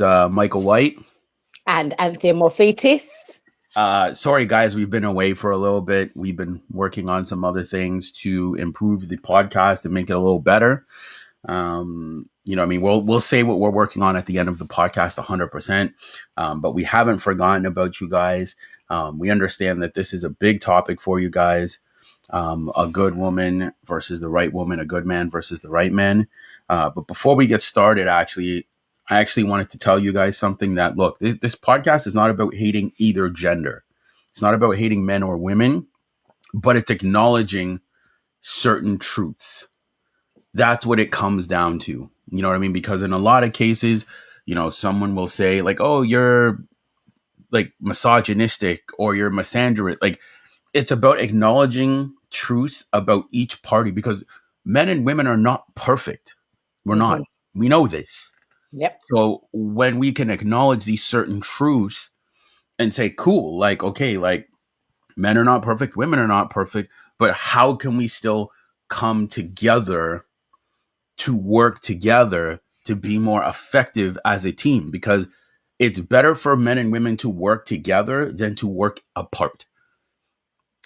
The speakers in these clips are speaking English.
Michael White. And ANTHEA MORPHITIS. Sorry, guys, we've been away for a little bit. We've been working on some other things to improve the podcast and make it a little better. I mean, we'll say what we're working on at the end of the podcast, 100%. But we haven't forgotten about you guys. We understand that this is a big topic for you guys. A good woman versus the right woman, a good man versus the right man. But before we get started, I actually wanted to tell you guys something that, look, this podcast is not about hating either gender. It's not about hating men or women, but it's acknowledging certain truths. That's what it comes down to. You know what I mean? Because in a lot of cases, someone will say like, oh, you're like misogynistic or you're misandrist. Like, it's about acknowledging truths about each party because men and women are not perfect. We're not. Mm-hmm. We know this. Yep. So when we can acknowledge these certain truths and say, cool, like, okay, like men are not perfect, women are not perfect, but how can we still come together to work together to be more effective as a team? Because it's better for men and women to work together than to work apart.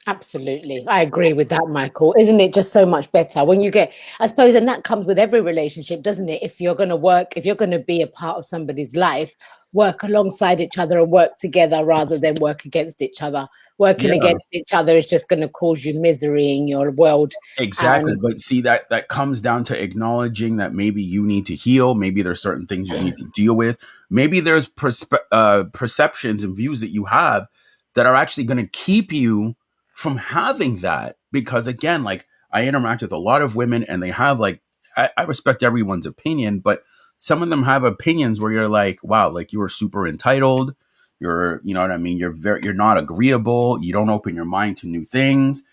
Absolutely. I agree with that, Michael. Isn't it just so much better when you get, I suppose, and that comes with every relationship, doesn't it? If you're going to work, if you're going to be a part of somebody's life, work alongside each other and work together rather than work against each other. Working Yeah. against each other is just going to cause you misery in your world. Exactly. But see, that comes down to acknowledging that maybe you need to heal. Maybe there's certain things you need to deal with. Maybe there's perceptions and views that you have that are actually going to keep you from having that. Because again, like I interact with a lot of women and they have like, I respect everyone's opinion, but some of them have opinions where you're like, wow, like you are super entitled. You know what I mean? You're not agreeable. You don't open your mind to new things,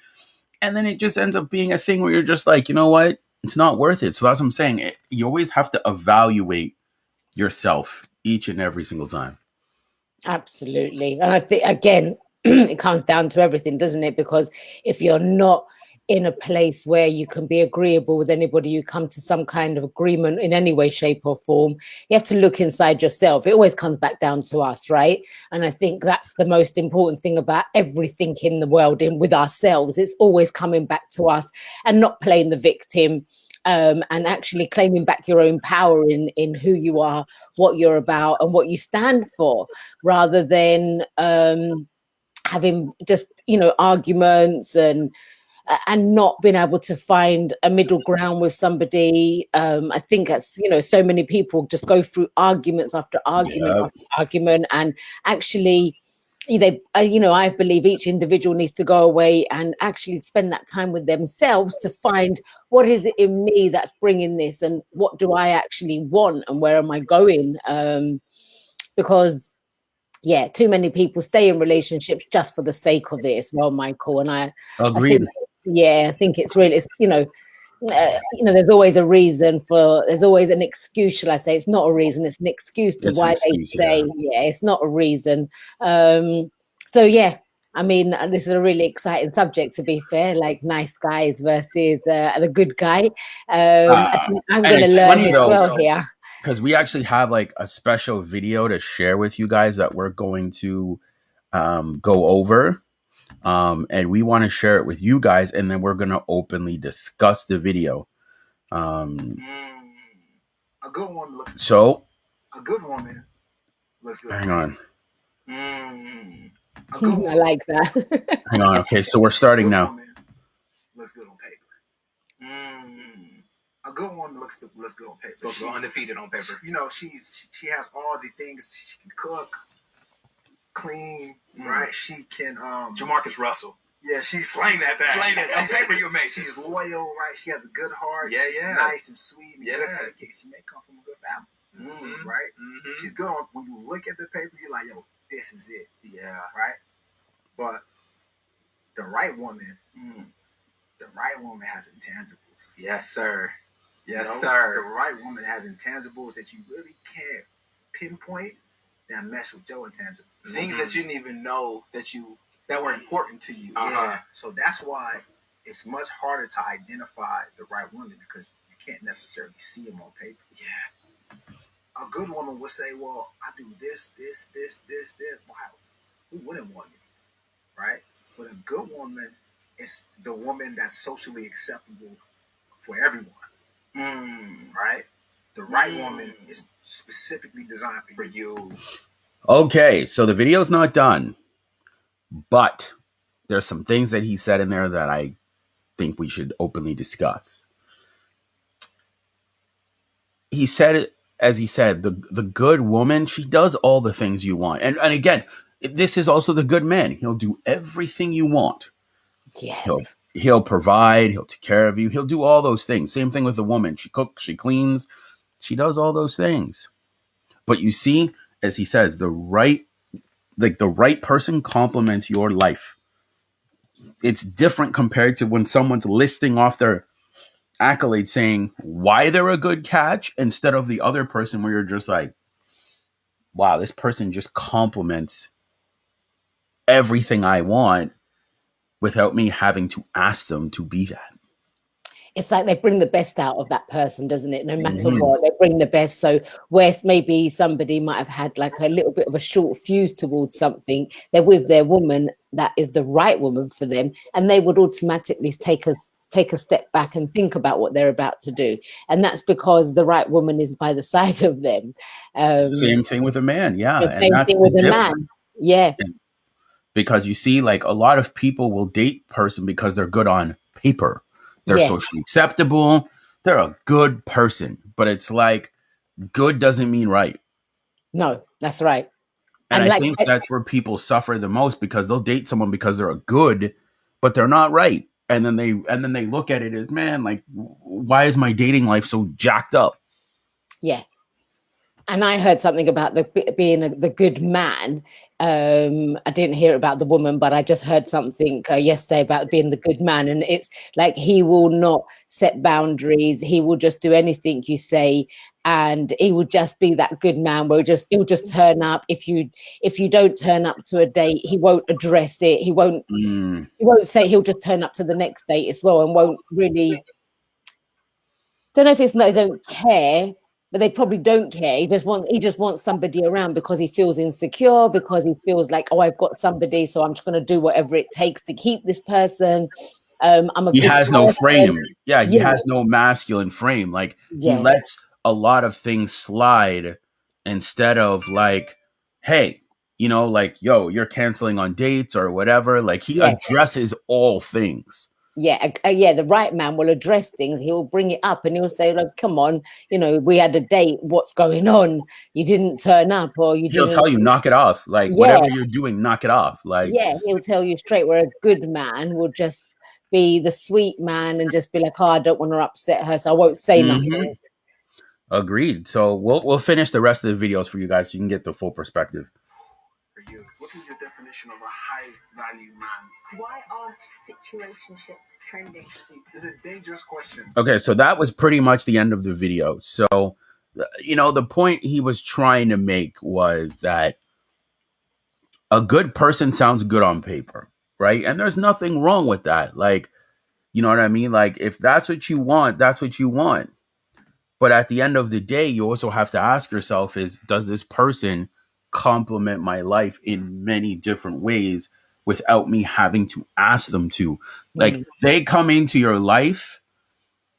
and then it just ends up being a thing where you're just like, you know what? It's not worth it. So that's what I'm saying. You always have to evaluate yourself each and every single time. Absolutely. And I think, again, it comes down to everything, doesn't it? Because if you're not in a place where you can be agreeable with anybody, you come to some kind of agreement in any way, shape, or form, you have to look inside yourself. It always comes back down to us, right? And I think that's the most important thing about everything in the world, with ourselves. It's always coming back to us and not playing the victim. And actually claiming back your own power in who you are, what you're about, and what you stand for, rather than having just arguments and not being able to find a middle ground with somebody. I think that's, so many people just go through arguments after argument Yeah, after argument, and actually I believe each individual needs to go away and actually spend that time with themselves to find what is it in me that's bringing this, and what do I actually want, and where am I going? Because too many people stay in relationships just for the sake of it as well, Michael. And I agreed. think, I think it's really, there's always a reason there's always an excuse, shall I say. It's not a reason, it's an excuse to It's an why they excuse. stay. It's not a reason. So I mean, this is a really exciting subject, to be fair, like nice guys versus the good guy. I think I'm And going to it's learn funny as though, well here. because we actually have like a special video to share with you guys that we're going to go over. And we want to share it with you guys, and then we're going to openly discuss the video. A good woman looks. So, A good woman looks good. hang on. A good woman. I like that. Hang on. Okay, so we're starting now. Woman looks good on paper. A good woman looks good on paper. So undefeated on paper. She has all the things. She can cook, clean, right? She can Jamarcus Russell. Yeah, she's slang that back. Slang that on paper. You make. She's loyal, right? She has a good heart. Yeah, she's nice and sweet and good etiquette. She may come from a good family, right? She's good on. When you look at the paper, you're like, yo, this is it. Yeah, right. But the right woman, has intangibles. Yes, sir. Yes, sir. The right woman has intangibles that you really can't pinpoint that mess with your intangibles. Things that you didn't even know that were important to you. Yeah. So that's why it's much harder to identify the right woman, because you can't necessarily see them on paper. Yeah. A good woman would say, well, I do this. Wow, who wouldn't want me, right? But a good woman is the woman that's socially acceptable for everyone, right? The right woman is specifically designed for you. Okay, so the video's not done, but there's some things that he said in there that I think we should openly discuss. He said it, as he said, the good woman, she does all the things you want. And again, this is also the good man. He'll do everything you want. Yeah. He'll provide, he'll take care of you, he'll do all those things. Same thing with the woman. She cooks, she cleans, she does all those things. But you see, as he says, the right person complements your life. It's different compared to when someone's listing off their accolades saying why they're a good catch instead of the other person where you're just like, wow, this person just complements everything I want without me having to ask them to be that. It's like they bring the best out of that person, doesn't it? No matter Mhm. what, they bring the best. So where maybe somebody might have had like a little bit of a short fuse towards something, they're with their woman that is the right woman for them, and they would automatically take a step back and think about what they're about to do. And that's because the right woman is by the side of them. Same thing with a man, yeah, The and same that's thing the with a difference. man. Yeah. Because you see, like a lot of people will date person because they're good on paper, they're Yes. socially acceptable, they're a good person, but it's like good doesn't mean right. No, that's right. And And I like, think that's where people suffer the most because they'll date someone because they're a good, but they're not right. And then they look at it as, man, like, why is my dating life so jacked up? yeah. And I heard something about being the good man. I didn't hear about the woman, but I just heard something yesterday about being the good man. And it's like he will not set boundaries. He will just do anything you say, and he will just be that good man where he'll just turn up. If you don't turn up to a date, he won't address it. He won't Mm. say. He'll just turn up to the next date as well, and won't really. Don't know if it's no, they don't care, but they probably don't care. He just wants somebody around because he feels insecure, because he feels like, oh, I've got somebody, so I'm just gonna do whatever it takes to keep this person. I'm a He good has no person. frame. Yeah, he Yeah, has no masculine frame. Like he yeah, lets a lot of things slide instead of like, hey, like, yo, you're canceling on dates or whatever. Like he yeah. addresses all things. Yeah, the right man will address things. He'll bring it up and he'll say, like, come on, we had a date. What's going on? You didn't turn up, or you He'll didn't. tell you, knock it off. Like Yeah, whatever you're doing, knock it off. Like, yeah, he'll tell you straight, where a good man will just be the sweet man and just be like, oh, I don't want to upset her, so I won't say mhm, nothing. agreed. So we'll finish the rest of the videos for you guys so you can get the full perspective. For you, what is your definition of a high value man? Why aren't situationships trending? It's a dangerous question. Okay, so that was pretty much the end of the video. So, the point he was trying to make was that a good person sounds good on paper, right? And there's nothing wrong with that. Like, you know what I mean? Like, if that's what you want, that's what you want. But at the end of the day, you also have to ask yourself does this person complement my life in many different ways without me having to ask them to? Like, they come into your life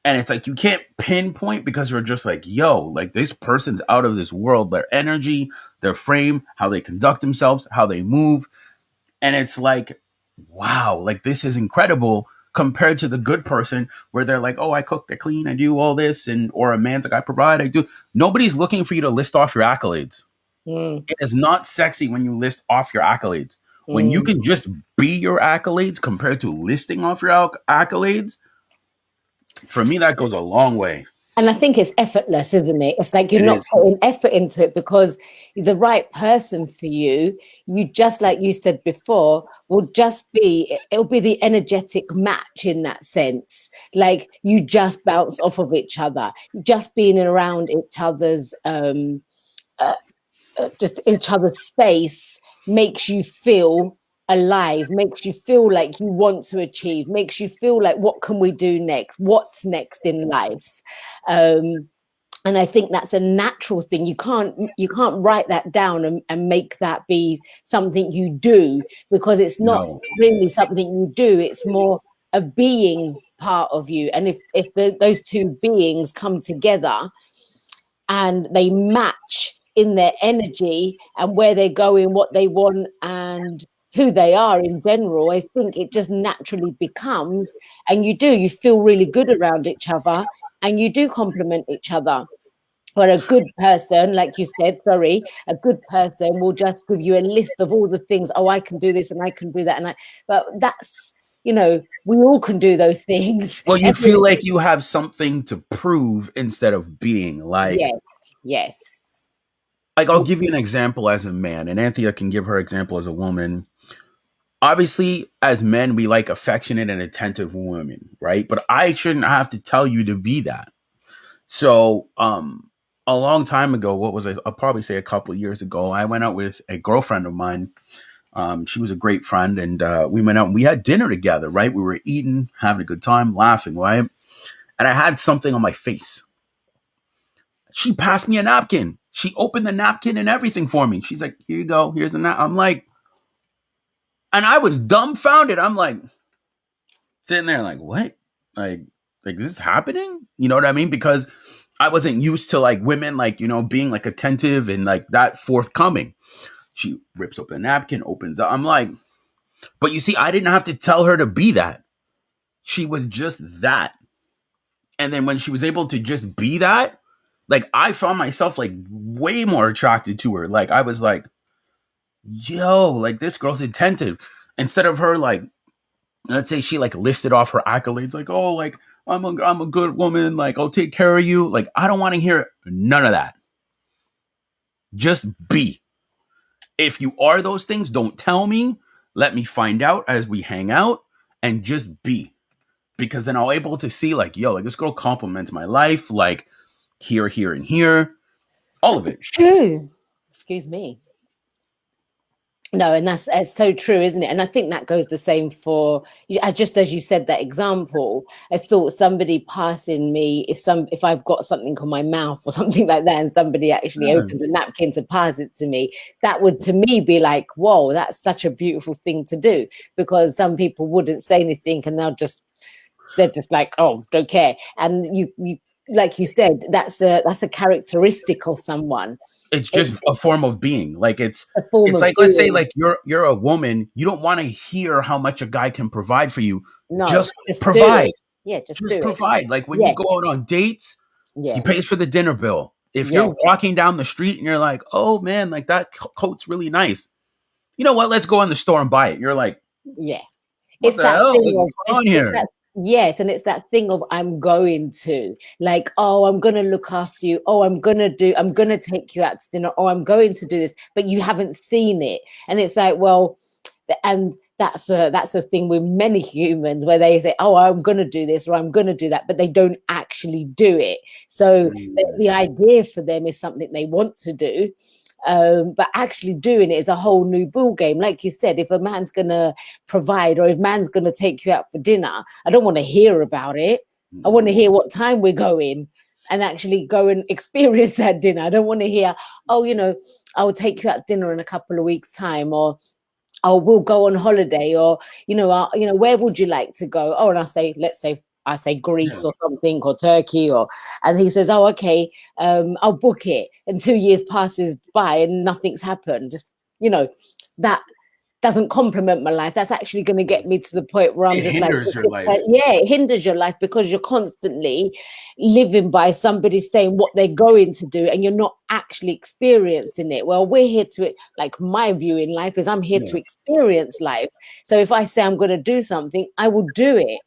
and it's like you can't pinpoint because you're just like, yo, like this person's out of this world. Their energy, their frame, how they conduct themselves, how they move. And it's like, wow, like this is incredible compared to the good person where they're like, oh, I cook, I clean, I do all this, and or a man's like, I provide, I do. Nobody's looking for you to list off your accolades. Mm, It is not sexy when you list off your accolades. When you mm. can just be your accolades compared to listing off your accolades, for me, that goes a long way. And I think it's effortless, isn't it? It's like you're It not is. putting effort into it, because the right person for you, just like you said before, it'll be the energetic match in that sense. Like you just bounce off of each other, just being around each other's uh, just each other's space makes you feel alive, makes you feel like you want to achieve, makes you feel like, what can we do next, what's next in life. um And I think that's a natural thing. You can't write that down and make that be something you do, because it's not No. really something you do. It's more a being part of you. And if those two beings come together and they match in their energy and where they're going, what they want, and who they are in general, I think it just naturally becomes, and you feel really good around each other, and you do complement each other. Or a good person, like you said, a good person will just give you a list of all the things. Oh, I can do this and I can do that. But that's, we all can do those things. Well, you feel like you have something to prove instead of being like. Yes. Like, I'll give you an example as a man, and Anthea can give her example as a woman. Obviously, as men, we like affectionate and attentive women, right? But I shouldn't have to tell you to be that. So, a long time ago, I'll probably say a couple of years ago, I went out with a girlfriend of mine. She was a great friend, and we went out and we had dinner together, right? We were eating, having a good time, laughing, right? And I had something on my face. She passed me a napkin. She opened the napkin and everything for me. She's like, here you go. Here's a napkin. I'm like, and I was dumbfounded. I'm like, sitting there like, what? Like this is happening? You know what I mean? Because I wasn't used to like women, like, being like attentive and like that forthcoming. She rips open a napkin, opens up. I'm like, but you see, I didn't have to tell her to be that. She was just that. And then when she was able to just be that, like I found myself like way more attracted to her. Like I was like, yo, like this girl's attentive. Instead of her like, let's say she like listed off her accolades, like, oh, like I'm a good woman, like I'll take care of you. Like I don't want to hear none of that. Just be. If you are those things, don't tell me. Let me find out as we hang out and just be. Because then I'll able to see like, yo, like this girl compliments my life, like here, and here. All of it. True. Excuse me. No, and that's so true, isn't it? And I think that goes the same for, just as you said that example. I thought somebody passing me, if I've got something on my mouth or something like that, and somebody actually opens a napkin to pass it to me, that would to me be like, whoa, that's such a beautiful thing to do. Because some people wouldn't say anything, and they're just like, oh, don't care. And you like you said, that's a characteristic of someone. It's just a form of being. Like it's like, Being. let's say like you're a woman, you don't want to hear how much a guy can provide for you. No, just provide. Yeah, just provide. Like when you go out on dates, he pays for the dinner bill. If you're walking down the street and you're like, oh man, like that coat's really nice. You know what? Let's go in the store and buy it. You're like, it's that hell? thing of What's on here? Yes, and it's that thing of I'm going to, like, oh, I'm gonna look after you. Oh, I'm gonna take you out to dinner. Oh, I'm going to do this, but you haven't seen it, and it's like, well, and that's a thing with many humans where they say, oh, I'm gonna do this or I'm gonna do that, but they don't actually do it. So the idea for them is something they want to do. But actually doing it is a whole new ball game. Like you said, if a man's gonna provide or if man's gonna take you out for dinner, I don't want to hear about it. I want to hear what time we're going and actually go and experience that dinner. I don't want to hear, oh, I will take you out dinner in a couple of weeks' time, or oh, we'll go on holiday, or where would you like to go? Oh, and I say Greece or something, or Turkey, and he says, oh, okay, I'll book it. And 2 years passes by and nothing's happened. Just, that doesn't complement my life. That's actually going to get me to the point where I'm it just hinders your life. It hinders your life because you're constantly living by somebody saying what they're going to do and you're not actually experiencing it. Well, we're here to, like, my view in life is I'm here to experience life. So if I say I'm going to do something, I will do it.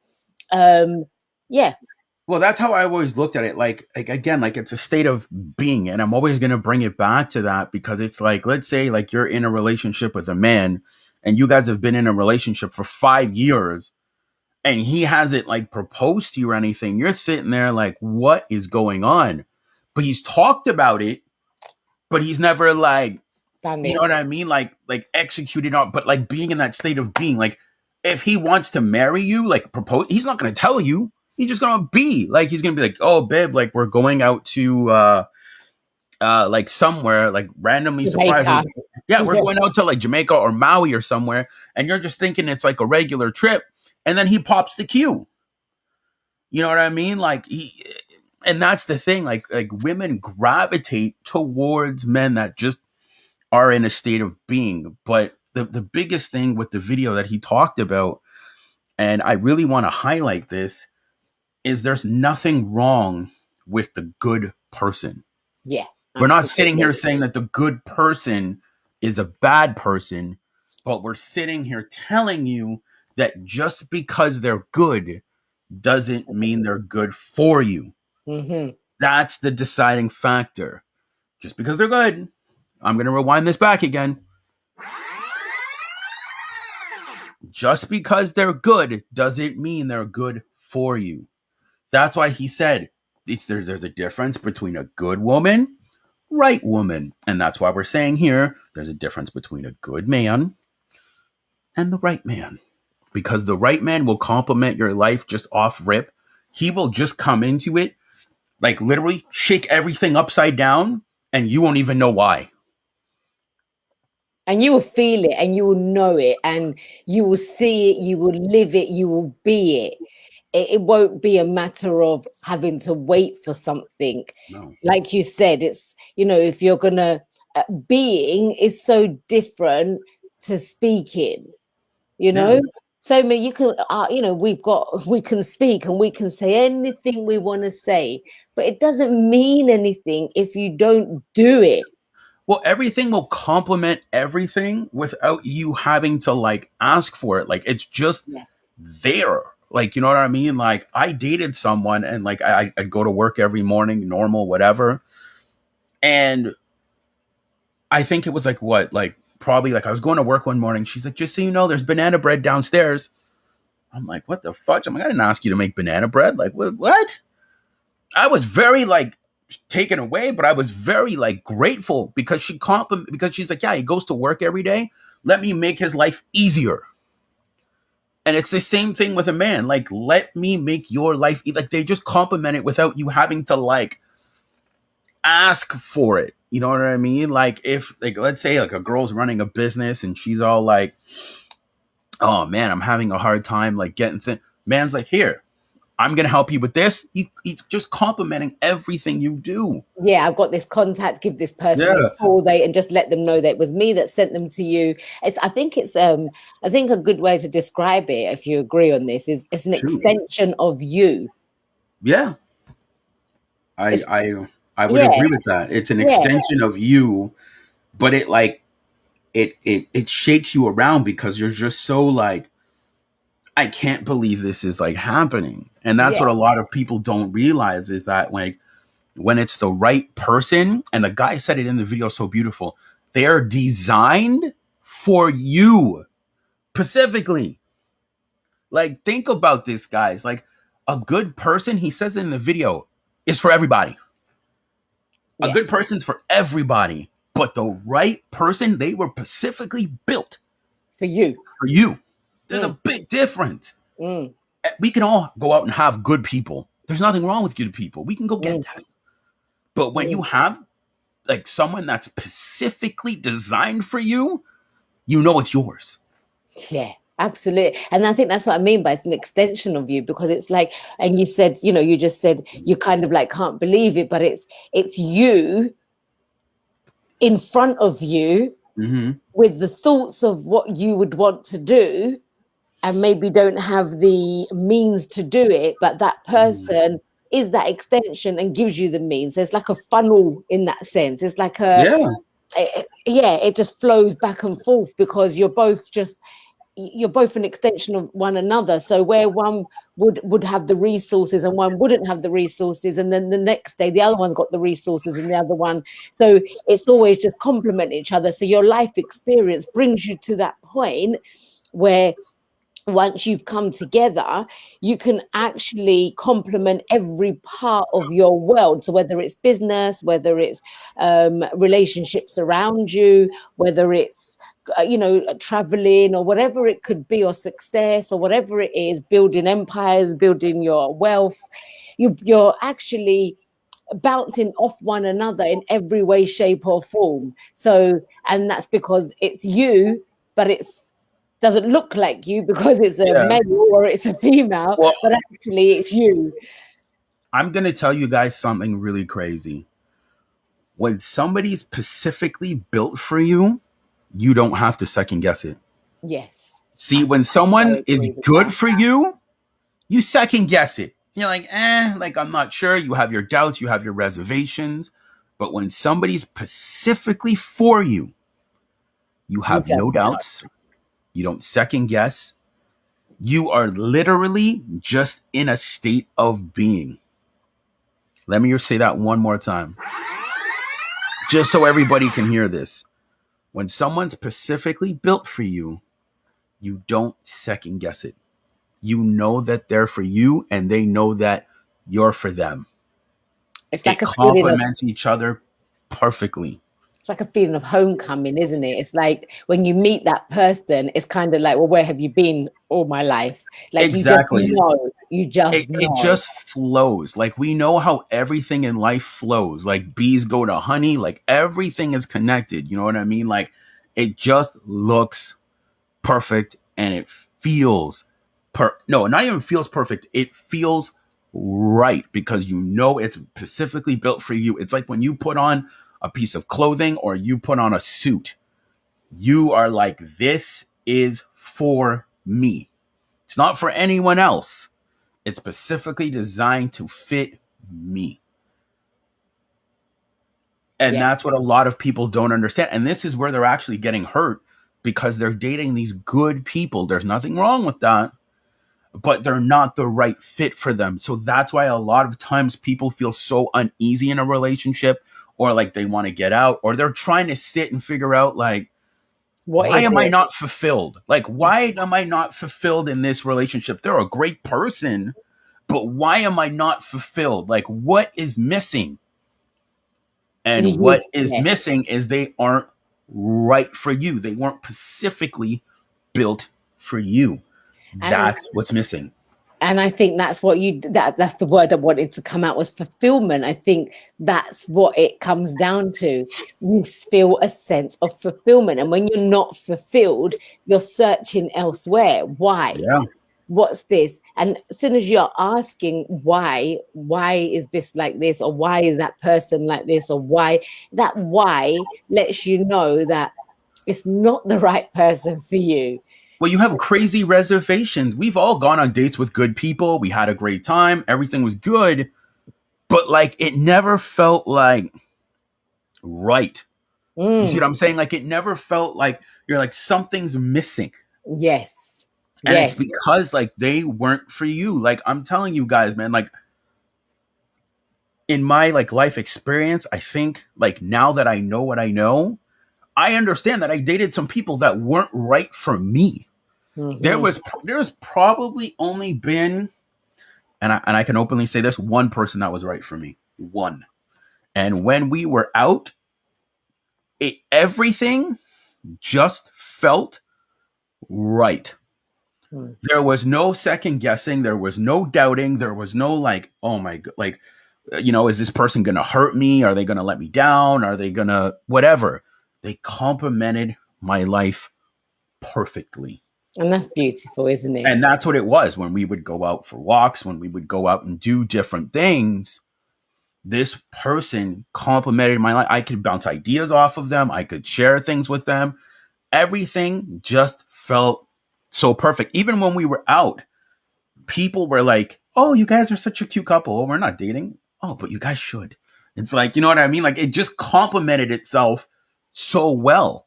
Well, that's how I always looked at it. Like again, like it's a state of being, and I'm always going to bring it back to that because it's like, let's say like you're in a relationship with a man and you guys have been in a relationship for 5 years and he hasn't like proposed to you or anything. You're sitting there like, what is going on? But he's talked about it, but he's never like, you know what I mean? Like executed on, but like being in that state of being, like if he wants to marry you, like propose, he's not going to tell you. He's just gonna be like, he's gonna be like, oh babe, like we're going out to like somewhere, like randomly surprised. Jamaica. Yeah, we're going out to like Jamaica or Maui or somewhere, and you're just thinking it's like a regular trip, and then he pops the Q. You know what I mean? Like and that's the thing. Like women gravitate towards men that just are in a state of being. But the biggest thing with the video that he talked about, and I really want to highlight this, is there's nothing wrong with the good person. Yeah. We're not sitting here saying that the good person is a bad person, but we're sitting here telling you that just because they're good doesn't mean they're good for you. Mm-hmm. That's the deciding factor. Just because they're good, I'm going to rewind this back again. Just because they're good doesn't mean they're good for you. That's why he said there's a difference between a good woman, right woman. And that's why we're saying here there's a difference between a good man and the right man. Because the right man will complement your life just off rip. He will just come into it, like literally shake everything upside down, and you won't even know why. And you will feel it, and you will know it, and you will see it, you will live it, you will be it. It won't be a matter of having to wait for something. No. Like you said, it's, you know, if you're gonna, being is so different to speaking, you know. Yeah. So you can, you know, we can speak and we can say anything we want to say, but it doesn't mean anything if you don't do it. Well, everything will complement everything without you having to like ask for it. Like it's just there. Like, you know what I mean? Like I dated someone and like I'd go to work every morning, normal, whatever. And I think it was like what? Like probably like I was going to work one morning. She's like, just so you know, there's banana bread downstairs. I'm like, what the fudge? I'm like, I didn't ask you to make banana bread. Like, what? I was very like taken away, but I was very like grateful because because she's like, yeah, he goes to work every day. Let me make his life easier. And it's the same thing with a man. Like, let me make your life like they just compliment it without you having to like ask for it. You know what I mean? Like if like let's say like a girl's running a business and she's all like, oh man, I'm having a hard time like getting things. Man's like, here, I'm going to help you with this. He's just complimenting everything you do. Yeah, I've got this contact, give this person a call, and just let them know that it was me that sent them to you. I think a good way to describe it, if you agree on this, is it's an extension of you. Yeah. I would agree with that. It's an extension of you, but it like it shakes you around because you're just so like, I can't believe this is like happening. And that's what a lot of people don't realize is that like when it's the right person, and the guy said it in the video so beautiful, they're designed for you specifically. Like think about this, guys. Like a good person, he says it in the video, is for everybody. A good person's for everybody. But the right person, they were specifically built for you. For you. There's a big difference. We can all go out and have good people. There's nothing wrong with good people. We can go get that. But when you have like someone that's specifically designed for you, you know it's yours. Yeah, absolutely. And I think that's what I mean by it's an extension of you, because it's like, and you said, you know, you just said you kind of like can't believe it, but it's you in front of you with the thoughts of what you would want to do, and maybe don't have the means to do it, but that person is that extension and gives you the means. So it's like a funnel in that sense. It's like it just flows back and forth because you're both an extension of one another. So where one would have the resources and one wouldn't have the resources, and then the next day the other one's got the resources and the other one. So it's always just complement each other. So your life experience brings you to that point where once you've come together, you can actually complement every part of your world. So whether it's business, whether it's relationships around you, whether it's traveling or whatever it could be, or success or whatever it is, building empires, building your wealth, you're actually bouncing off one another in every way, shape or form. So, and that's because it's you, but it's doesn't look like you because it's a Yeah. male or it's a female, Well, but actually it's you. I'm going to tell you guys something really crazy. When somebody's specifically built for you, you don't have to second guess it. Yes. See, when I someone is agree with good that. for you, you second guess it. You're like, like I'm not sure. You have your doubts, you have your reservations. But when somebody's specifically for you, you You have no just know. doubts. You don't second guess. You are literally just in a state of being. Let me say that one more time, just so everybody can hear this. When someone's specifically built for you, you don't second guess it. You know that they're for you and they know that you're for them. It's It like a feeling of complements each other perfectly. it's like a feeling of homecoming, isn't it? It's like when you meet that person, it's kind of like, well, where have you been all my life? Like you just Exactly. know, you just It know. just flows. Like we know how everything in life flows. Like bees go to honey, like everything is connected. You know what I mean? Like it just looks perfect and it feels no, not even feels perfect. It feels right because you know it's specifically built for you. It's like when you put on a piece of clothing or you put on a suit, you are like, this is for me. It's not for anyone else. It's specifically designed to fit me. And Yeah. that's what a lot of people don't understand. And this is where they're actually getting hurt because they're dating these good people. There's nothing wrong with that, but they're not the right fit for them. So that's why a lot of times people feel so uneasy in a relationship, or like they want to get out, or they're trying to sit and figure out, like, What why is am I it? not fulfilled? Like, why am I not fulfilled in this relationship? They're a great person, but why am I not fulfilled? Like, what is missing? And what is Yeah. missing is they aren't right for you. They weren't specifically built for you. And That's what's missing. and I think that's what that's the word I wanted to come out, was fulfillment. I think that's what it comes down to. You feel a sense of fulfillment, and when you're not fulfilled, you're searching elsewhere. Why? Yeah. What's this? And as soon as you're asking why is this like this, or why is that person like this, or why lets you know that it's not the right person for you. Well, you have crazy reservations. We've all gone on dates with good people. We had a great time. Everything was good. But like it never felt like right. You see what I'm saying? Like it never felt like you're like something's missing. Yes. And it's Yes. because like they weren't for you. Like I'm telling you guys, man, like in my like life experience, I think like now that I know what I know, I understand that I dated some people that weren't right for me. Mm-hmm. There's probably only been, and I can openly say this, one person that was right for me. One. And when we were out, everything just felt right. There was no second guessing. There was no doubting. There was no like, oh my god, like, is this person gonna hurt me? Are they gonna let me down? Are they gonna whatever? They complemented my life perfectly. And that's beautiful, isn't it? And that's what it was when we would go out for walks, when we would go out and do different things. This person complemented my life. I could bounce ideas off of them. I could share things with them. Everything just felt so perfect. Even when we were out, people were like, "Oh, you guys are such a cute couple. Oh, we're not dating. Oh, but you guys should." It's like, you know what I mean? Like it just complemented itself so well.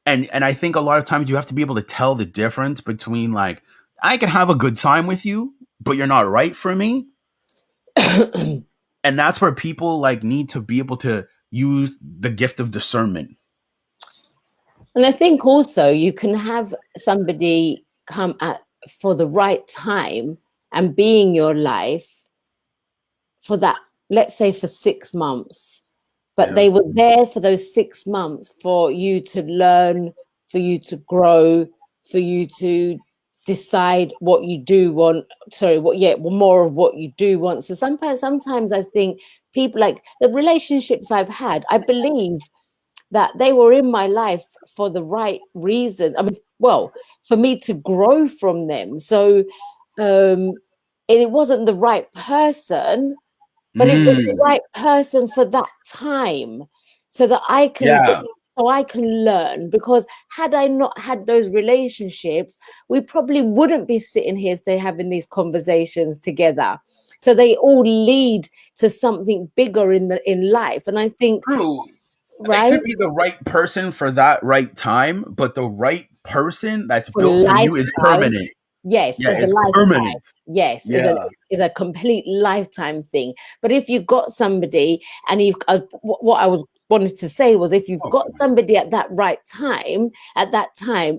And I think a lot of times you have to be able to tell the difference between like I can have a good time with you, but you're not right for me. And that's where people like need to be able to use the gift of discernment. And I think also you can have somebody come at for the right time and be in your life for that, let's say for 6 months, but Yeah. they were there for those 6 months for you to learn, for you to grow, for you to decide what you do want. Sorry, more of what you do want. So sometimes I think people, like the relationships I've had, I believe that they were in my life for the right reason. I mean, well, for me to grow from them. So it wasn't the right person, but it was the right person for that time, so that I can Yeah. so I can learn. Because had I not had those relationships, we probably wouldn't be sitting here today having these conversations together. So they all lead to something bigger in life. And I think, True. It right, could be the right person for that right time, but the right person that's for built for you is lifetime. permanent. Yes, Yeah, it's a it's lifetime. permanent. Yes, Yeah. it's a complete lifetime thing. But if you've got somebody, and what I was wanted to say was, if you've Oh, got somebody at that time,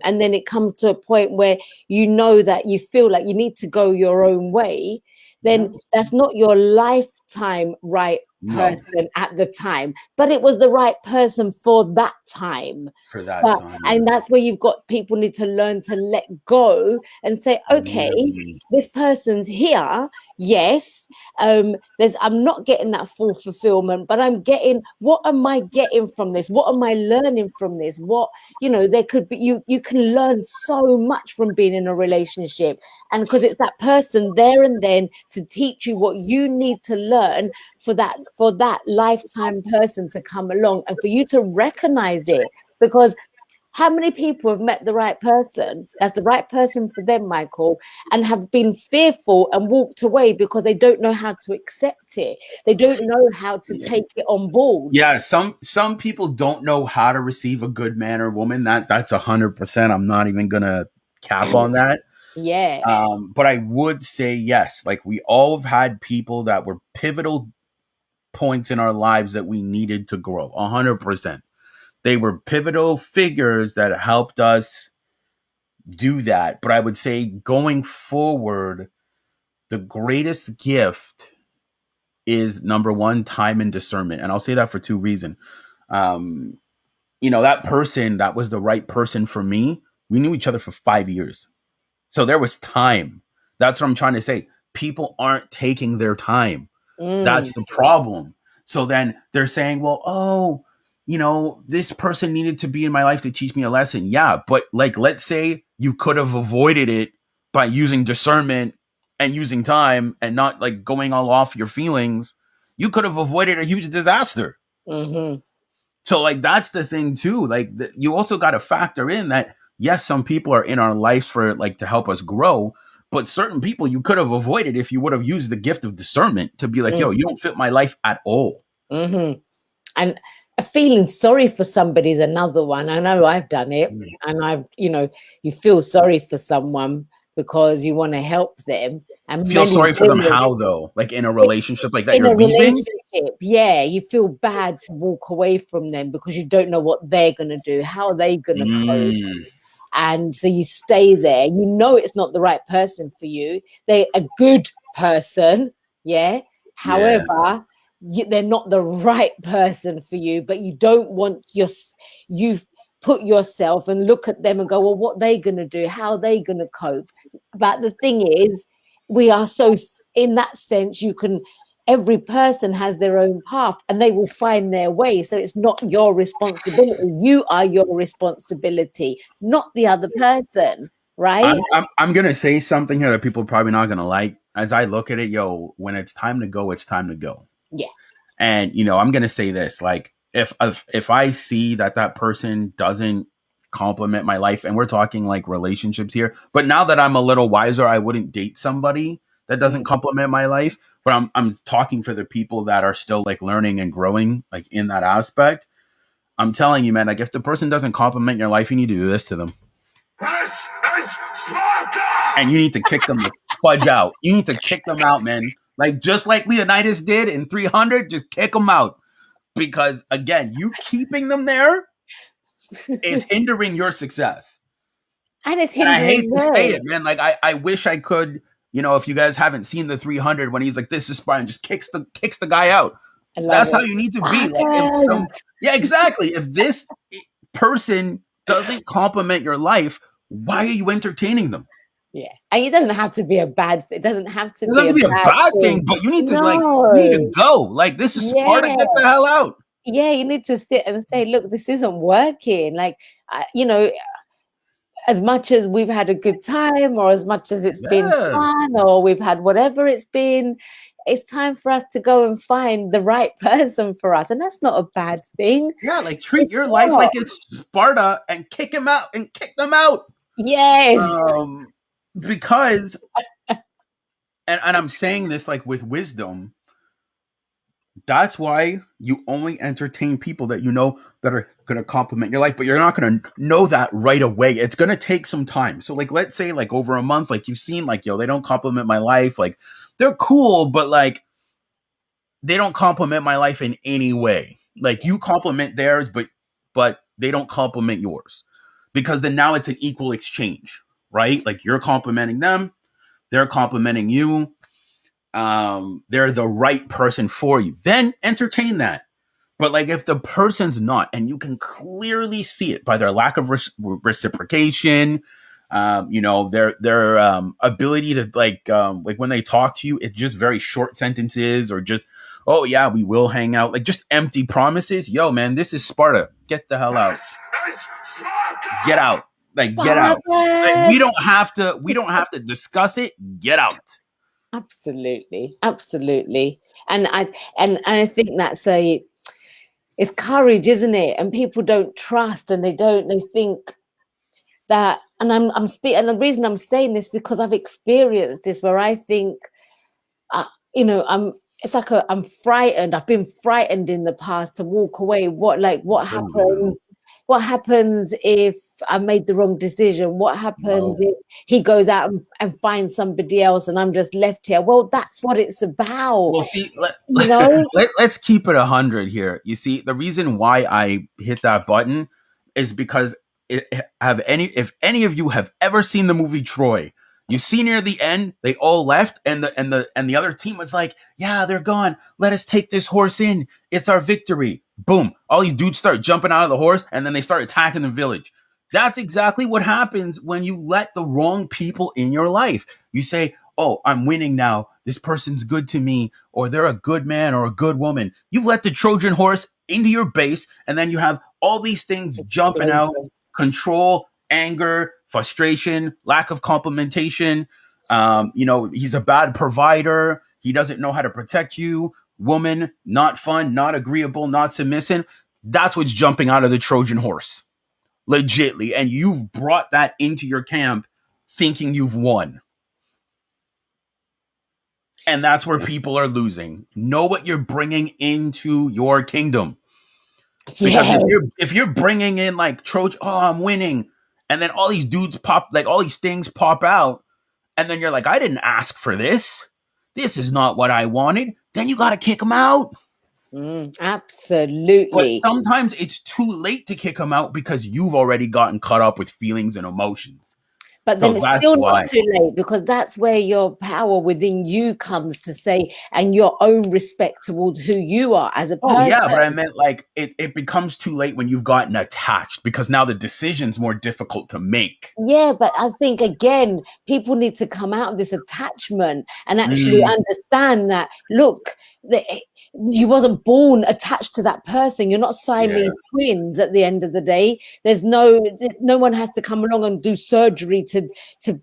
and then it comes to a point where you know that you feel like you need to go your own way, yeah. then that's not your lifetime right No, person at the time, but it was the right person for that time. for that But time. and that's where you've got people need to learn to let go and say, okay, Mm, this person's here. Yes, there's I'm not getting that full fulfillment, but I'm getting, what am I getting from this? What am I learning from this? What, there could be, you can learn so much from being in a relationship, and because it's that person there and then to teach you what you need to learn for that lifetime person to come along, and for you to recognize it. Because how many people have met the right person, that's the right person for them, Michael, and have been fearful and walked away because they don't know how to accept it, they don't know how to take it on board. yeah, some people don't know how to receive a good man or woman. That's 100%. I'm not even gonna cap on that. Yeah. But I would say yes. Like we all have had people that were pivotal points in our lives that we needed to grow. 100%. They were pivotal figures that helped us do that. But I would say going forward, the greatest gift is number one, time and discernment. And I'll say that for two reasons. Um, that person that was the right person for me, we knew each other for 5 years. So there was time. That's what I'm trying to say. People aren't taking their time. Mm, That's the problem. So then they're saying, well, oh, this person needed to be in my life to teach me a lesson. Yeah. But like, let's say you could have avoided it by using discernment and using time and not like going all off your feelings. You could have avoided a huge disaster. mm-hmm. So like that's the thing too. Like you also got to factor in that yes, some people are in our lives for like to help us grow, but certain people you could have avoided if you would have used the gift of discernment to be like, yo, you don't fit my life at all. Mm-hmm. And feeling sorry for somebody is another one. I know I've done it, and you feel sorry for someone because you want to help them, and Feel many sorry for them women how though? Like in a relationship like that in you're a leaving? relationship, yeah, you feel bad to walk away from them because you don't know what they're going to do, how they're going to cope. Mm, And so you stay there, it's not the right person for you, they're a good person, yeah, yeah. however, they're not the right person for you, but you don't want you put yourself and look at them and go, well, what they going to do, how they going to cope. But the thing is, we are so, in that sense, every person has their own path and they will find their way. So it's not your responsibility. You are your responsibility, not the other person, I'm, right? I'm I'm gonna say something here that people are probably not gonna like. As I look at it, yo, when it's time to go, it's time to go. Yeah. And I'm gonna say this: like, if I see that person doesn't complement my life, and we're talking like relationships here, but now that I'm a little wiser, I wouldn't date somebody that doesn't complement my life. But I'm talking for the people that are still like learning and growing, like in that aspect. I'm telling you, man, like if the person doesn't complement your life, you need to do this to them, This is Sparta! and you need to kick them the fudge out. You need to kick them out, man. Like just like Leonidas did in 300, just kick them out. Because again, you keeping them there is hindering your success. And it's And I hate hindering to say them. it, man. Like I wish I could, if you guys haven't seen the 300 when he's like, this is Spartan, just kicks the guy out. I love That's how it. you need to be. Like Spartans! yeah, exactly. If this person doesn't compliment your life, why are you entertaining them? Yeah. And it doesn't have to be a bad thing. It doesn't have to It doesn't be have a to be a bad bad thing. thing, but you need to No. go. Like, this is Sparta. Yeah. Get the hell out. Yeah. You need to sit and say, look, this isn't working. Like, as much as we've had a good time, or as much as it's been Yeah. fun, or we've had whatever it's been, it's time for us to go and find the right person for us. And that's not a bad thing. Yeah, like treat It's your life not. like it's Sparta and kick them out. Yes. Because and I'm saying this like with wisdom, that's why you only entertain people that you know that are going to compliment your life, but you're not going to know that right away. It's going to take some time. So like, let's say like over a month, like you've seen like, they don't compliment my life. Like they're cool, but like they don't compliment my life in any way. Like you compliment theirs, but they don't compliment yours, because then now it's an equal exchange, right? Like you're complimenting them, they're complimenting you. They're the right person for you. Then entertain that. But like if the person's not, and you can clearly see it by their lack of reciprocation, their ability to like when they talk to you, it's just very short sentences, or just, oh yeah, we will hang out, like just empty promises. Yo, man, this is Sparta. Get the hell out. Get out. Like get out. Like, we don't have to discuss it. Get out. Absolutely. And I think that's it's courage, isn't it? And people don't trust, and they think that, and I'm speaking, and the reason I'm saying this, because I've experienced this, where I think, it's like I'm frightened. I've been frightened in the past to walk away. What happens? What happens if I made the wrong decision? What happens if he goes out and finds somebody else and I'm just left here? Well, that's what it's about. Well, see, let's keep it 100 here. You see, the reason why I hit that button is because if any of you have ever seen the movie Troy, you see near the end they all left, and the other team was like, yeah, they're gone. Let us take this horse in. It's our victory. Boom! All these dudes start jumping out of the horse, and then they start attacking the village. That's exactly what happens when you let the wrong people in your life. You say, oh, I'm winning now. This person's good to me, or they're a good man or a good woman. You've let the Trojan horse into your base, and then you have all these things jumping out: control, anger, frustration, lack of complimentation. He's a bad provider. He doesn't know how to protect you. Woman, not fun, not agreeable, not submissive. That's what's jumping out of the Trojan horse. Legitly. And you've brought that into your camp thinking you've won. And that's where people are losing. Know what you're bringing into your kingdom. Because if you're bringing in like Trojan, oh, I'm winning, and then all these dudes pop, like all these things pop out, and then you're like, I didn't ask for this. This is not what I wanted. Then you got to kick them out. Absolutely. But sometimes it's too late to kick them out because you've already gotten caught up with feelings and emotions. But then it's still not too late, because that's where your power within you comes to say, and your own respect towards who you are as a person. Oh, yeah, but I meant like it becomes too late when you've gotten attached, because now the decision's more difficult to make. Yeah, but I think, again, people need to come out of this attachment and actually understand that, look, you wasn't born attached to that person. You're not Siamese twins at the end of the day. There's no one has to come along and do surgery to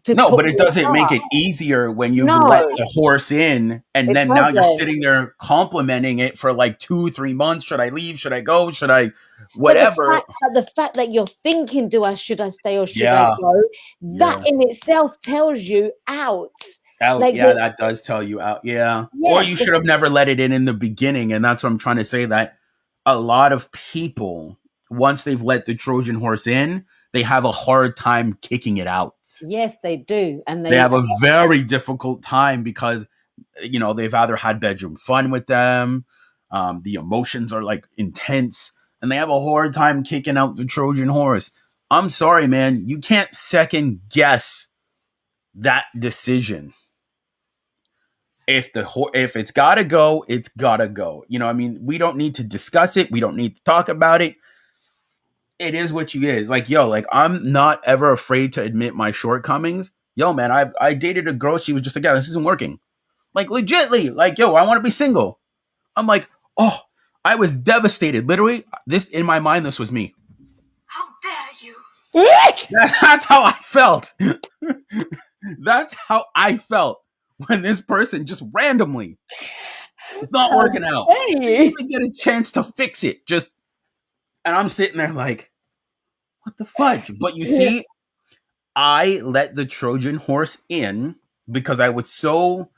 no, but it doesn't make it easier when you've let the horse in, and then now you're sitting there complimenting it for like 2-3 months. Should I leave? Should I go? Should I whatever? But the fact that you're thinking, should I stay or should I go? That in itself tells you out. Like that does tell you out. Yeah. Or you should have never let it in the beginning. And that's what I'm trying to say, that a lot of people, once they've let the Trojan horse in, they have a hard time kicking it out. Yes, they do. And they have a very difficult time because, they've either had bedroom fun with them. The emotions are like intense, and they have a hard time kicking out the Trojan horse. I'm sorry, man. You can't second guess that decision. If it's gotta go, it's gotta go. You know, I mean, we don't need to discuss it. We don't need to talk about it. It is what you is. Like, yo, like I'm not ever afraid to admit my shortcomings. Yo, man, I dated a girl. She was just like, yeah, this isn't working. Like, legitly, like, yo, I want to be single. I'm like, oh, I was devastated. Literally, this in my mind, this was me. How dare you? That's how I felt. That's how I felt when this person just randomly, it's not working out. Didn't even get a chance to fix it. Just, and I'm sitting there like, what the fudge? But you see, I let the Trojan horse in because I was so,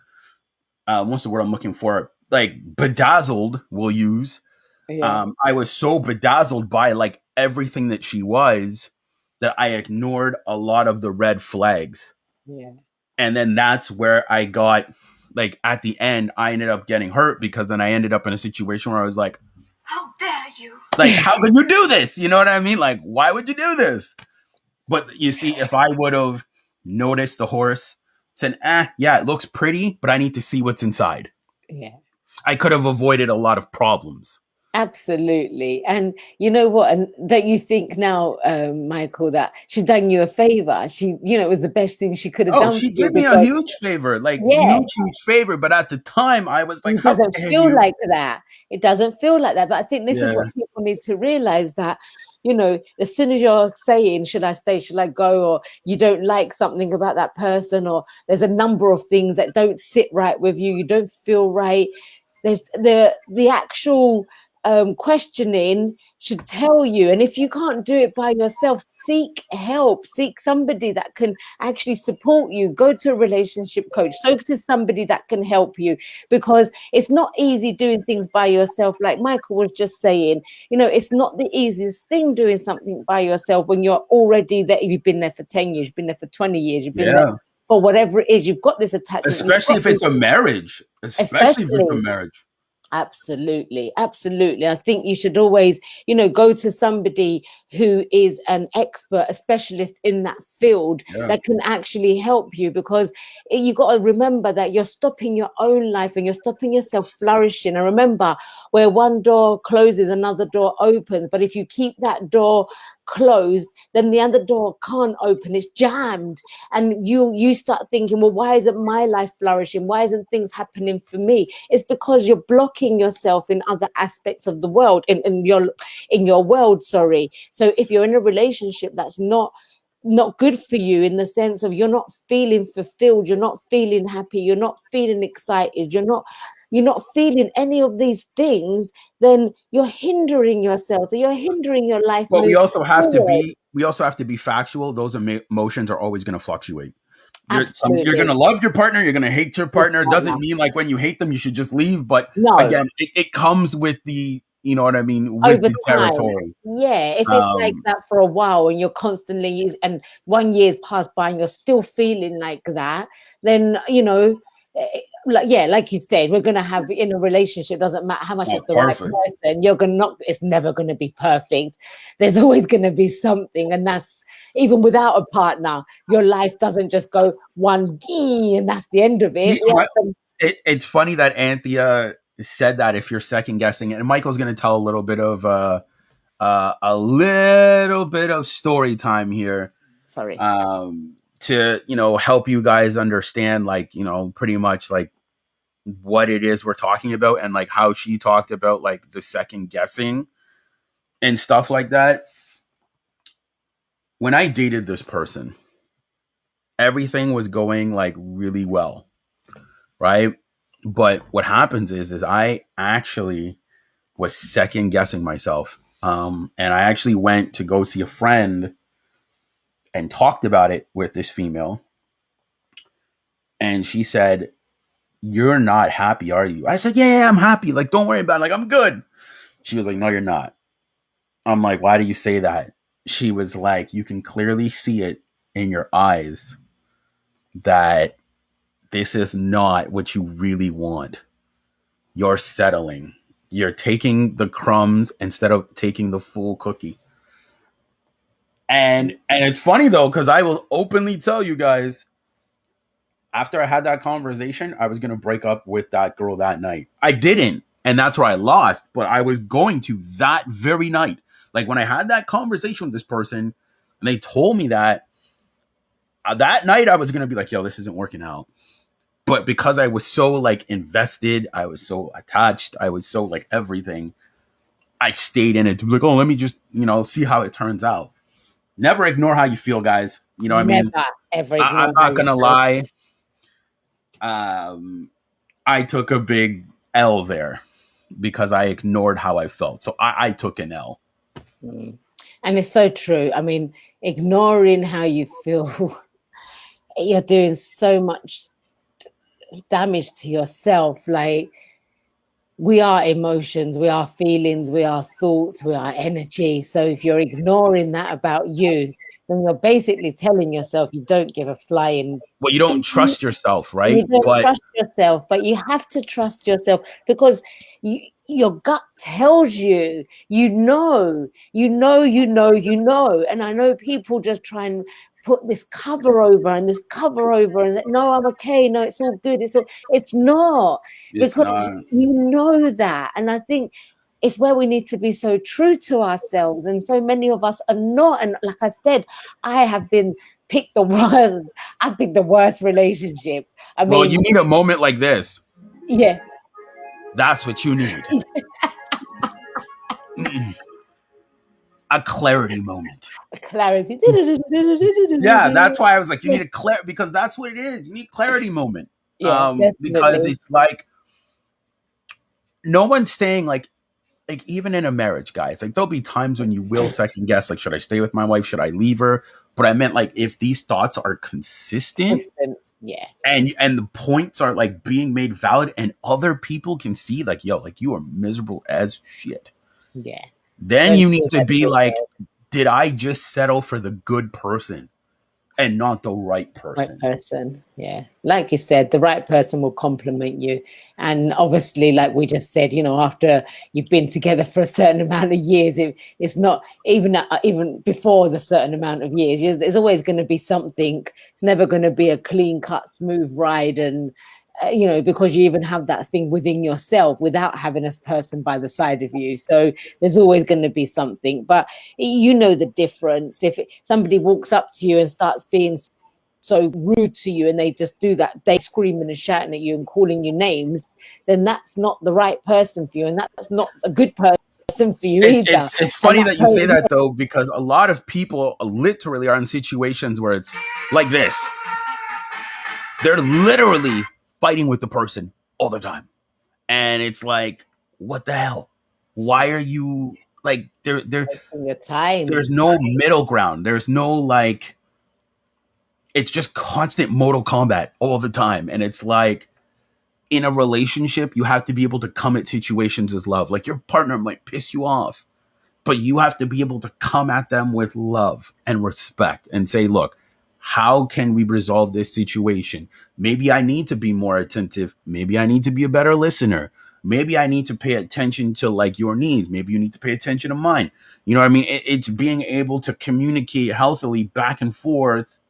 what's the word I'm looking for? Like bedazzled, we'll use. Yeah. I was so bedazzled by like everything that she was that I ignored a lot of the red flags. Yeah. And then that's where I got, like, at the end, I ended up getting hurt because then I ended up in a situation where I was like, How dare you? like, how could you do this? You know what I mean? Like, why would you do this? But you see, if I would have noticed the horse, said, yeah, it looks pretty, but I need to see what's inside. Yeah. I could have avoided a lot of problems. Absolutely. And you know what? And don't you think now, Michael, that she's done you a favor? She, it was the best thing she could have Oh, done she for you did me a because, huge favor, like yeah, huge favor. But at the time, I was like, it how doesn't dare feel you? like that. It doesn't feel like that. But I think this is Yeah. what people need to realize that, as soon as you're saying, should I stay, should I go, or you don't like something about that person, or there's a number of things that don't sit right with you, you don't feel right. There's the actual questioning should tell you. And if you can't do it by yourself, seek help, seek somebody that can actually support you. Go to a relationship coach, go to somebody that can help you, because it's not easy doing things by yourself. Like Michael was just saying, it's not the easiest thing doing something by yourself when you're already there. You've been there for 10 years, you've been there for 20 years, you've been there Yeah. for whatever it is. You've got this attachment, Especially if it's a marriage. Especially if it's a especially. marriage. Absolutely. I think you should always, go to somebody who is an expert, a specialist in that field Yeah. that can actually help you, because you got to remember that you're stopping your own life and you're stopping yourself flourishing. And remember, where one door closes, another door opens. But if you keep that door closed, then the other door can't open. It's jammed. And you start thinking, well, why isn't my life flourishing? Why isn't things happening for me? It's because you're blocking yourself in other aspects of the world, in your world, sorry. So if you're in a relationship that's not good for you, in the sense of you're not feeling fulfilled, you're not feeling happy, you're not feeling excited, you're not feeling any of these things, then you're hindering yourself. So you're hindering your life But moving forward. we also have to be factual. Those emotions are always going to fluctuate. You're going Absolutely. to love your partner. You're going to hate your Your partner. It partner. doesn't mean like when you hate them, you should just leave. But No. again, it comes with the, you know what I mean, with Over the time. territory. Yeah, if it's like that for a while and you're constantly and 1 year's passed by and you're still feeling like that, then like you said, we're gonna have, in a relationship, doesn't matter how much Not it's the right perfect. person, it's never gonna be perfect. There's always gonna be something, and that's even without a partner. Your life doesn't just go one and that's the end of it. It's funny that Anthea said that if you're second guessing it, and Michael's going to tell a little bit of story time here, Sorry. to help you guys understand, like, pretty much like what it is we're talking about, and like how she talked about like the second guessing and stuff like that. When I dated this person, everything was going like really well, right? But what happens is I actually was second guessing myself. And I actually went to go see a friend and talked about it with this female. And she said, "You're not happy, are you?" I said, "Yeah, I'm happy. Like, don't worry about it. Like, I'm good." She was like, "No, you're not." I'm like, "Why do you say that?" She was like, "You can clearly see it in your eyes that this is not what you really want. You're settling. You're taking the crumbs instead of taking the full cookie." And it's funny though, because I will openly tell you guys, after I had that conversation, I was gonna break up with that girl that night. I didn't, and that's where I lost. But I was going to that very night. Like when I had that conversation with this person, and they told me that that night, I was gonna be like, "Yo, this isn't working out." But because I was so like invested, I was so attached, I was so like everything, I stayed in it to be like, "Oh, let me just see how it turns out." Never ignore how you feel, guys. You know what I Never mean? ever I'm ignore how not you gonna feel. lie. I took a big L there because I ignored how I felt. So I took an L. Mm. And it's so true. I mean, ignoring how you feel, you're doing so much damage to yourself. Like, we are emotions, we are feelings, we are thoughts, we are energy. So if you're ignoring that about you, then you're basically telling yourself you don't give a flying. Well, you don't trust yourself, right? You don't But trust yourself, but you have to trust yourself because your gut tells you, And I know people just try and put this cover over and this cover over and say, no, I'm okay. No, it's all good. It's not, it's because not. you know that. And I think it's where we need to be so true to ourselves. And so many of us are not. And like I said, I have been picked the worst. I've picked the worst relationships. I Well, mean, you need a moment like this. yeah. That's what you need. A clarity moment. Clarity. Yeah, that's why I was like, you need a clarity, because that's what it is. You need clarity moment. Yeah, Because definitely. it's like no one's saying like even in a marriage, guys, like there'll be times when you will second guess, like, should I stay with my wife? Should I leave her? But I meant like if these thoughts are consistent Consistent. Yeah. and the points are like being made valid and other people can see like, yo, like you are miserable as shit. Yeah. Then Don't you need do to that to be like, yourself. did I just settle for the good person and not the right Right person? person. Yeah. Like you said, the right person will compliment you. And obviously, like we just said, after you've been together for a certain amount of years, it's not even before the certain amount of years, there's always going to be something. It's never going to be a clean cut, smooth ride. And, because you even have that thing within yourself without having a person by the side of you. So there's always going to be something. But you know the difference. If somebody walks up to you and starts being so rude to you and they just do that, they screaming and shouting at you and calling you names, then that's not the right person for you, and that's not a good person for you It's either. it's it's And funny that you say that though, because a lot of people literally are in situations where it's like this. They're literally fighting with the person all the time. And it's like, what the hell? Why are you like your time. there's no middle ground. There's no like it's just constant Mortal Kombat all the time. And it's like in a relationship, you have to be able to come at situations as love. Like your partner might piss you off, but you have to be able to come at them with love and respect and say, look, how can we resolve this situation? Maybe I need to be more attentive. Maybe I need to be a better listener. Maybe I need to pay attention to like your needs. Maybe you need to pay attention to mine. You know what I mean? It's being able to communicate healthily back and forth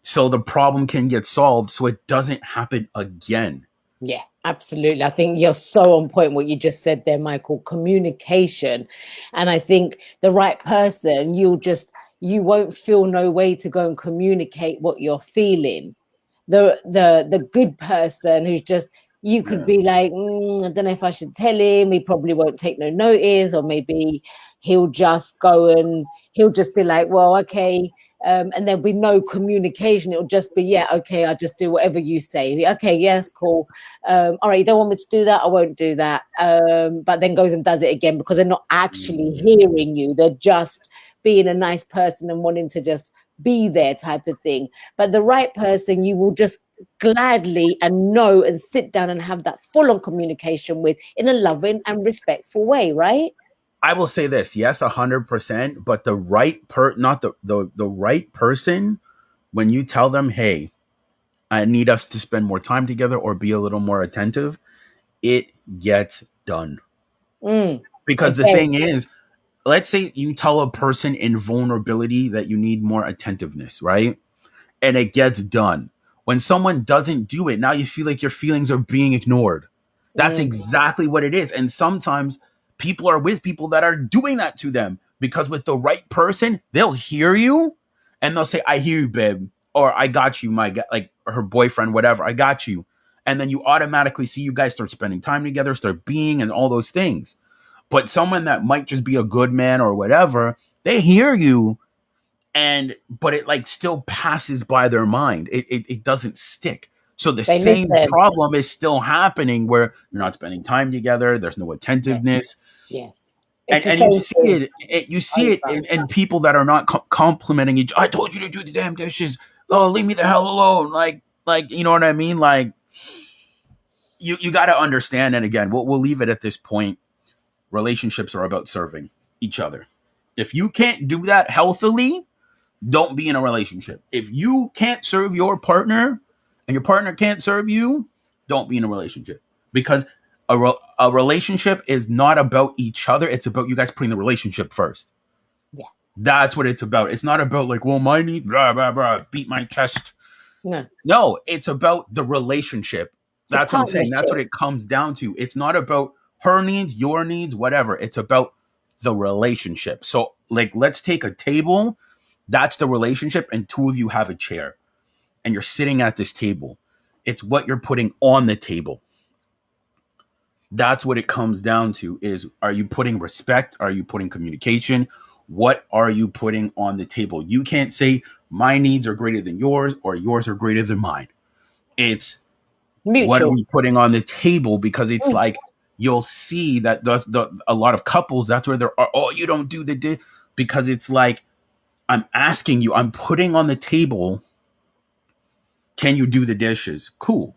so the problem can get solved so it doesn't happen again. Yeah, absolutely. I think you're so on point what you just said there, Michael. Communication. And I think the right person, you won't feel no way to go and communicate what you're feeling. The good person who's just, you could Yeah. be like, I don't know if I should tell him, he probably won't take no notice, or maybe he'll just be like, well, okay. And there'll be no communication. It'll just be, yeah, okay, I'll just do whatever you say. Okay, yes, cool. All right, you don't want me to do that? I won't do that. But then goes and does it again because they're not actually hearing you. They're just being a nice person and wanting to just be there type of thing. But the right person, you will just gladly and know and sit down and have that full-on communication with in a loving and respectful way, right? I will say this, yes, 100%, but the right not the right person, when you tell them, hey, I need us to spend more time together or be a little more attentive, it gets done. Because the Again, thing is, let's say you tell a person in vulnerability that you need more attentiveness, right? And it gets done. When someone doesn't do it, now you feel like your feelings are being ignored. That's Mm. exactly what it is. And sometimes people are with people that are doing that to them because with the right person, they'll hear you and they'll say, I hear you, babe. Or I got you, like her boyfriend, whatever. I got you. And then you automatically see you guys start spending time together, start being and all those things. But someone that might just be a good man or whatever, they hear you and but it like still passes by their mind. It doesn't stick. So the They same listen. problem is still happening where you're not spending time together. There's no Yeah. attentiveness, Yes. It's the and you same see thing you see it over. in people that are not complimenting each. I told you to do the damn dishes. Oh, leave me the hell alone. Like you know what I mean. Like you got to understand. And again, we'll leave it at this point. Relationships are about serving each other. If you can't do that healthily, don't be in a relationship. If you can't serve your partner and your partner can't serve you, don't be in a relationship because a relationship is not about each other. It's about you guys putting the relationship first. Yeah. That's what it's about. It's not about like, well, my need, blah, blah, blah, beat my chest. No. No, it's about the relationship. It's a That's what I'm saying. That's partnership. what it comes down to. It's not about her needs, your needs, whatever. It's about the relationship. So, like, let's take a table. That's the relationship, and two of you have a chair, and you're sitting at this table. It's what you're putting on the table. That's what it comes down to is are you putting respect? Are you putting communication? What are you putting on the table? You can't say my needs are greater than yours or yours are greater than mine. It's what are Mutual. we putting on the table? Because it's Mm. like you'll see that a lot of couples, that's where they're, oh, you don't do because it's like, I'm asking you, I'm putting on the table, can you do the dishes? Cool.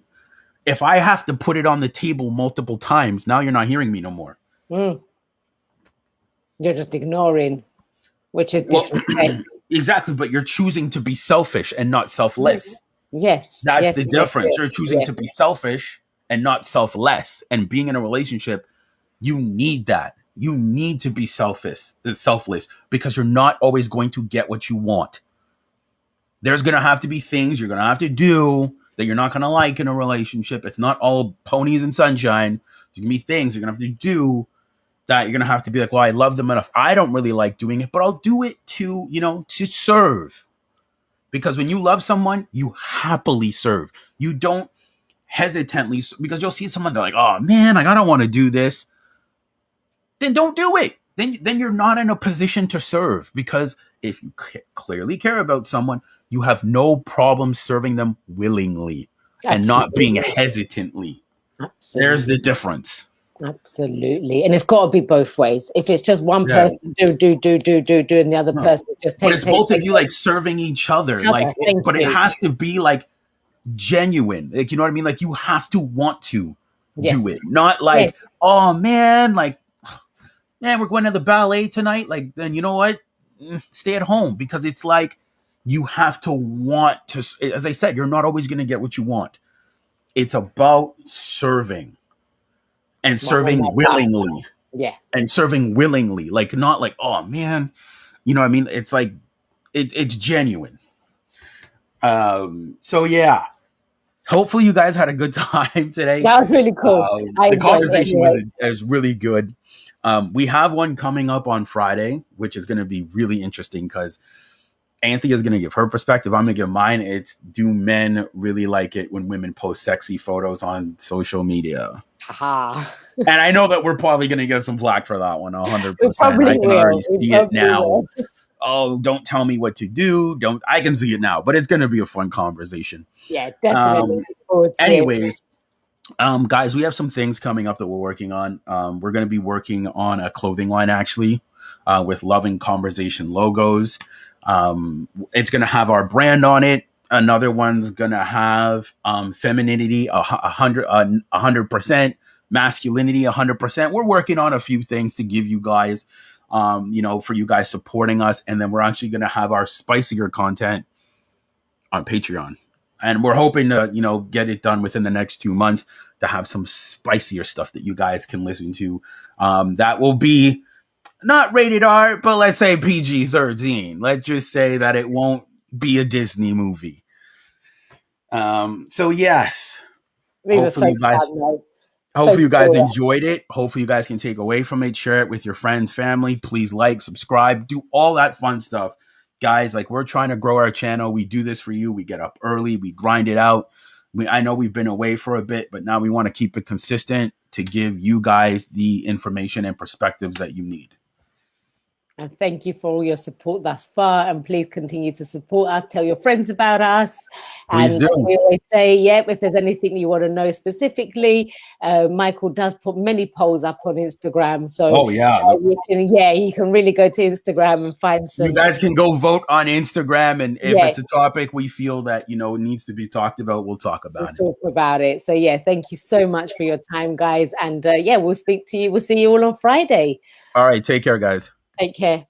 If I have to put it on the table multiple times, now you're not hearing me no more. Mm. You're just ignoring, which is Well, disrespect. exactly, but you're choosing to be selfish and not selfless. Yes. That's Yes. the Yes. difference. Yes. You're choosing Yes. to be selfish and not selfless. And being in a relationship, you need that. You need to be selfless because you're not always going to get what you want. There's going to have to be things you're going to have to do that you're not going to like in a relationship. It's not all ponies and sunshine. There's going to be things you're going to have to do that you're going to have to be like, well, I love them enough. I don't really like doing it, but I'll do it to, to serve. Because when you love someone, you happily serve. You don't hesitantly, because you'll see someone, they're like, oh man, like, I don't want to do this. Then don't do it. Then you're not in a position to serve because if you clearly care about someone, you have no problem serving them willingly and not being Absolutely. hesitantly. There's the Absolutely. difference. Absolutely. And it's got to be both ways. If it's just one Yeah. person do, and the other No. person just But take, it's take, both of take, you like serving each other. take. Thank But it you. has to be like genuine. Like, you know what I mean? Like you have to want to Yes. do it. Not Yes. like, oh man, like, man, we're going to the ballet tonight. Like, then you know what? Stay at home because it's like you have to want to. As I said, you're not always going to get what you want. It's about serving and One way serving at a time. willingly Yeah. and serving willingly. Like, not like, oh man, you know what I mean? It's like, it's genuine. So yeah, hopefully you guys had a good time today. That was really cool. I The enjoyed it conversation anyway. was really good. We have one coming up on Friday, which is going to be really interesting because Anthea is going to give her perspective. I'm going to give mine. It's, do men really like it when women post sexy photos on social media? Haha. And I know that we're probably going to get some flack for that one, 100%. We probably I can will. already We see it probably now. will. Oh, don't tell me what to do. I can see it now, but it's going to be a fun conversation. Yeah, definitely. Look forward to it. Anyways, guys, we have some things coming up that we're working on. We're going to be working on a clothing line actually, with Loving Conversation logos. It's going to have our brand on it. Another one's going to have femininity 100%, masculinity 100%. We're working on a few things to give you guys, for you guys supporting us, and then we're actually going to have our spicier content on Patreon. And we're hoping to, get it done within the next 2 months to have some spicier stuff that you guys can listen to. That will be not rated R, but let's say PG-13. Let's just say that it won't be a Disney movie. So yes, These are hopefully so you guys, fun, though. hopefully you guys So enjoyed it. Hopefully you guys can take away from it, share it with your friends, family. Please like, subscribe, do all that fun stuff. Guys, like, we're trying to grow our channel. We do this for you. We get up early, we grind it out. I know we've been away for a bit, but now we want to keep it consistent to give you guys the information and perspectives that you need. And thank you for all your support thus far. And please continue to support us. Tell your friends about us. Please And do. we always say, if there's anything you want to know specifically, Michael does put many polls up on Instagram. So you can really go to Instagram and find some. You guys can go vote on Instagram, and if Yeah. it's a topic we feel that needs to be talked about, we'll talk about it. Talk about it. So thank you so much for your time, guys. And we'll speak to you. We'll see you all on Friday. All right, take care, guys. Take care.